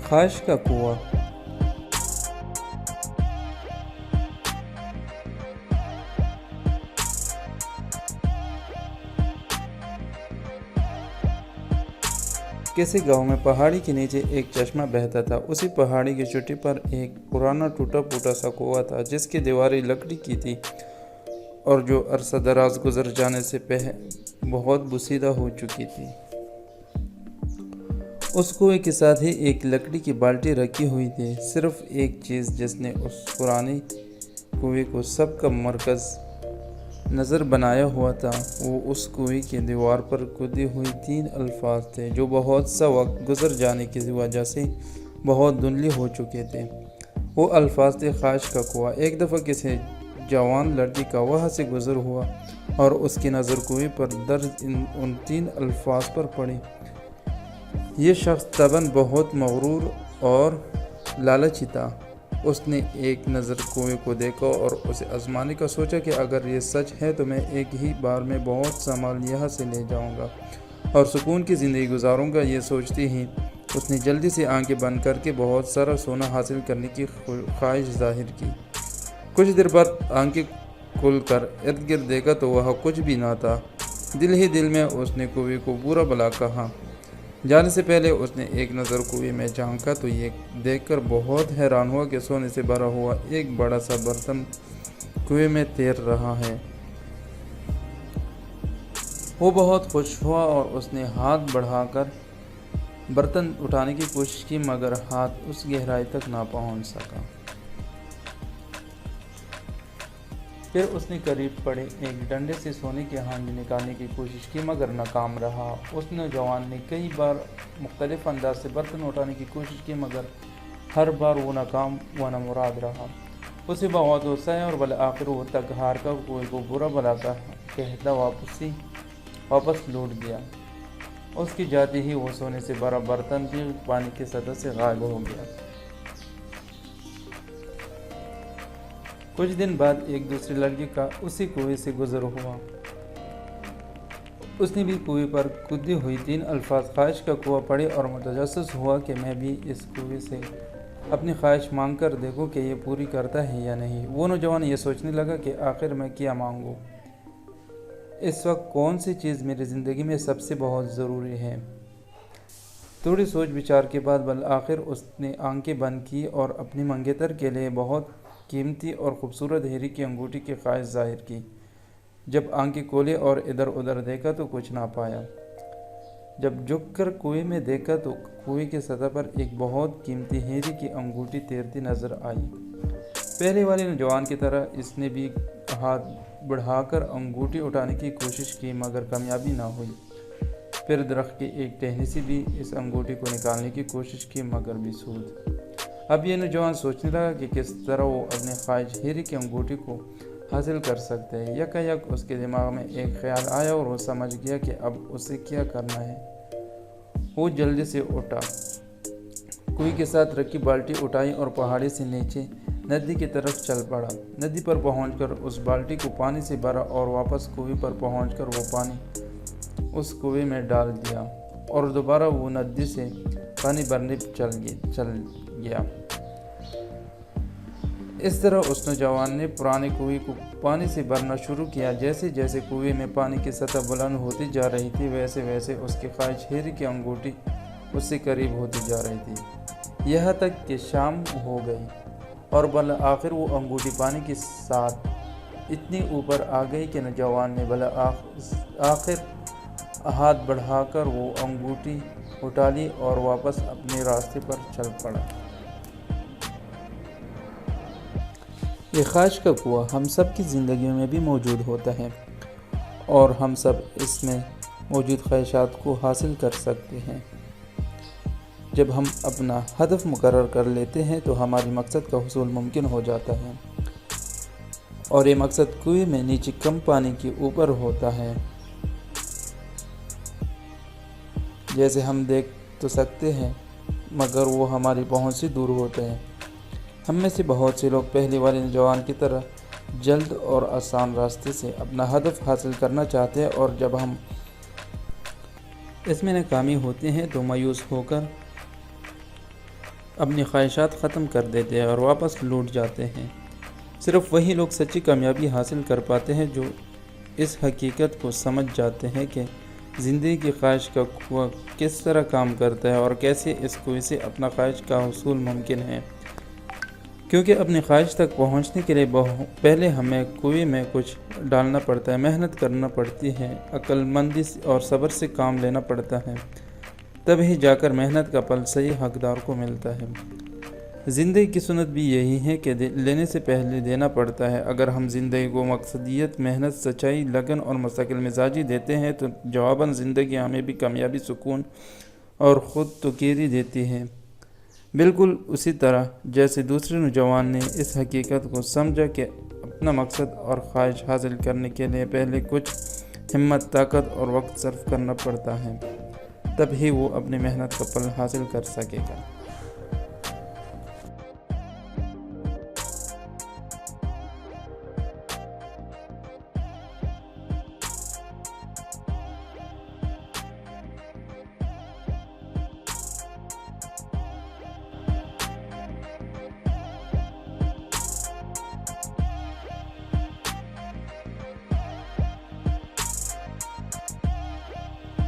خواہش کا کنواں۔ کسی گاؤں میں پہاڑی کے نیچے ایک چشمہ بہتا تھا۔ اسی پہاڑی کی چوٹی پر ایک پرانا ٹوٹا پھوٹا سا کنواں تھا جس کی دیواریں لکڑی کی تھی اور جو عرصہ دراز گزر جانے سے بہت بوسیدہ ہو چکی تھی۔ اس کنویں کے ساتھ ہی ایک لکڑی کی بالٹی رکھی ہوئی تھی۔ صرف ایک چیز جس نے اس پرانے کنویں کو سب کا مرکز نظر بنایا ہوا تھا وہ اس کنویں کی دیوار پر کھودے ہوئے 3 الفاظ تھے جو بہت سا وقت گزر جانے کی وجہ سے بہت دھندلے ہو چکے تھے۔ وہ الفاظ تھے خواہش کا کنواں۔ ایک دفعہ کسی جوان لڑکی کا وہاں سے گزر ہوا اور اس کی نظر کنویں پر درج ان 3 الفاظ پر پڑی۔ یہ شخص طبعاً بہت مغرور اور لالچی تھا۔ اس نے ایک نظر کنویں کو دیکھا اور اسے آزمانے کا سوچا کہ اگر یہ سچ ہے تو میں ایک ہی بار میں بہت سا مال یہاں سے لے جاؤں گا اور سکون کی زندگی گزاروں گا۔ یہ سوچتے ہی اس نے جلدی سے آنکھیں بند کر کے بہت سارا سونا حاصل کرنے کی خواہش ظاہر کی۔ کچھ دیر بعد آنکھیں کھل کر ارد گرد دیکھا تو وہاں کچھ بھی نہ تھا۔ دل ہی دل میں اس نے کنویں کو برا بھلا کہا۔ جانے سے پہلے اس نے ایک نظر کنویں میں جھانکا تو یہ دیکھ کر بہت حیران ہوا کہ سونے سے بھرا ہوا ایک بڑا سا برتن کنویں میں تیر رہا ہے۔ وہ بہت خوش ہوا اور اس نے ہاتھ بڑھا کر برتن اٹھانے کی کوشش کی مگر ہاتھ اس گہرائی تک نہ پہنچ سکا۔ پھر اس نے قریب پڑے ایک ڈنڈے سے سونے کی ہانڈی نکالنے کی کوشش کی مگر ناکام رہا۔ اس نوجوان نے کئی بار مختلف انداز سے برتن اٹھانے کی کوشش کی مگر ہر بار وہ ناکام و نامراد رہا۔ اسے بہت غصہ آیا اور بالآخر وہ تک ہار کر کنویں کو برا بھلا کہتا واپس لوٹ گیا۔ اس کی جاتے ہی وہ سونے سے بھرا برتن بھی پانی کی سطح سے غائب ہو گیا۔ کچھ دن بعد ایک دوسری لڑکی کا اسی کنویں سے گزر ہوا۔ اس نے بھی کنویں پر کھودی ہوئی 3 الفاظ خواہش کا کنواں پڑھے اور متجسس ہوا کہ میں بھی اس کنویں سے اپنی خواہش مانگ کر دیکھوں کہ یہ پوری کرتا ہے یا نہیں۔ وہ نوجوان یہ سوچنے لگا کہ آخر میں کیا مانگوں، اس وقت کون سی چیز میری زندگی میں سب سے بہت ضروری ہے۔ تھوڑی سوچ بچار کے بعد بالآخر اس نے آنکھیں بند کی اور اپنی منگیتر کے لیے بہت قیمتی اور خوبصورت ہیرے کی انگوٹھی کی خواہش ظاہر کی۔ جب آنکھیں کھولے اور ادھر ادھر دیکھا تو کچھ نہ پایا۔ جب جھک کر کنویں میں دیکھا تو کنویں کی سطح پر ایک بہت قیمتی ہیرے کی انگوٹھی تیرتی نظر آئی۔ پہلے والے نوجوان کی طرح اس نے بھی ہاتھ بڑھا کر انگوٹھی اٹھانے کی کوشش کی مگر کامیابی نہ ہوئی۔ پھر درخت کی ایک ٹہنی سے بھی اس انگوٹھی کو نکالنے کی کوشش کی مگر بھی سود۔ اب یہ نوجوان سوچنے لگا کہ کس طرح وہ اپنے خواہش ہیرے کی انگوٹھی کو حاصل کر سکتے ہیں۔ یکایک اس کے دماغ میں ایک خیال آیا اور وہ سمجھ گیا کہ اب اسے کیا کرنا ہے۔ وہ جلدی سے اٹھا، کنویں کے ساتھ رکھی بالٹی اٹھائی اور پہاڑی سے نیچے ندی کی طرف چل پڑا۔ ندی پر پہنچ کر اس بالٹی کو پانی سے بھرا اور واپس کنویں پر پہنچ کر وہ پانی اس کنویں میں ڈال دیا اور دوبارہ وہ ندی سے پانی بھرنے چل گیا۔ اس طرح اس نوجوان نے پرانے کنویں کو پانی سے بھرنا شروع کیا۔ جیسے جیسے کنویں میں پانی کی سطح بلند ہوتی جا رہی تھی ویسے ویسے اس کی خواہش ہیرے کی انگوٹھی اس سے قریب ہوتی جا رہی تھی، یہاں تک کہ شام ہو گئی اور بالآخر وہ انگوٹھی پانی کے ساتھ اتنی اوپر آ گئی کہ نوجوان نے بالآخر ہاتھ بڑھا کر وہ انگوٹھی اٹھا لی اور واپس اپنے راستے پر چل پڑا۔ یہ خواہش کا کنواں ہم سب کی زندگیوں میں بھی موجود ہوتا ہے اور ہم سب اس میں موجود خواہشات کو حاصل کر سکتے ہیں۔ جب ہم اپنا ہدف مقرر کر لیتے ہیں تو ہماری مقصد کا حصول ممکن ہو جاتا ہے اور یہ مقصد کنویں میں نیچے کم پانی کے اوپر ہوتا ہے۔ جیسے ہم دیکھ تو سکتے ہیں مگر وہ ہماری پہنچ سے دور ہوتے ہیں۔ ہم میں سے بہت سے لوگ پہلے والے نوجوان کی طرح جلد اور آسان راستے سے اپنا ہدف حاصل کرنا چاہتے ہیں اور جب ہم اس میں ناکامی ہوتے ہیں تو مایوس ہو کر اپنی خواہشات ختم کر دیتے ہیں اور واپس لوٹ جاتے ہیں۔ صرف وہی لوگ سچی کامیابی حاصل کر پاتے ہیں جو اس حقیقت کو سمجھ جاتے ہیں کہ زندگی کی خواہش کا کنواں کس طرح کام کرتا ہے اور کیسے اس کنویں سے اپنا خواہش کا حصول ممکن ہے۔ کیونکہ اپنی خواہش تک پہنچنے کے لیے پہلے ہمیں کنویں میں کچھ ڈالنا پڑتا ہے، محنت کرنا پڑتی ہے، عقل مندی اور صبر سے کام لینا پڑتا ہے، تب ہی جا کر محنت کا پھل صحیح حقدار کو ملتا ہے۔ زندگی کی سنت بھی یہی ہے کہ لینے سے پہلے دینا پڑتا ہے۔ اگر ہم زندگی کو مقصدیت، محنت، سچائی، لگن اور مستقل مزاجی دیتے ہیں تو جواباً زندگی ہمیں بھی کامیابی، سکون اور خود توقیری دیتی ہے، بالکل اسی طرح جیسے دوسرے نوجوان نے اس حقیقت کو سمجھا کہ اپنا مقصد اور خواہش حاصل کرنے کے لیے پہلے کچھ ہمت، طاقت اور وقت صرف کرنا پڑتا ہے، تب ہی وہ اپنی محنت کا پھل حاصل کر سکے گا۔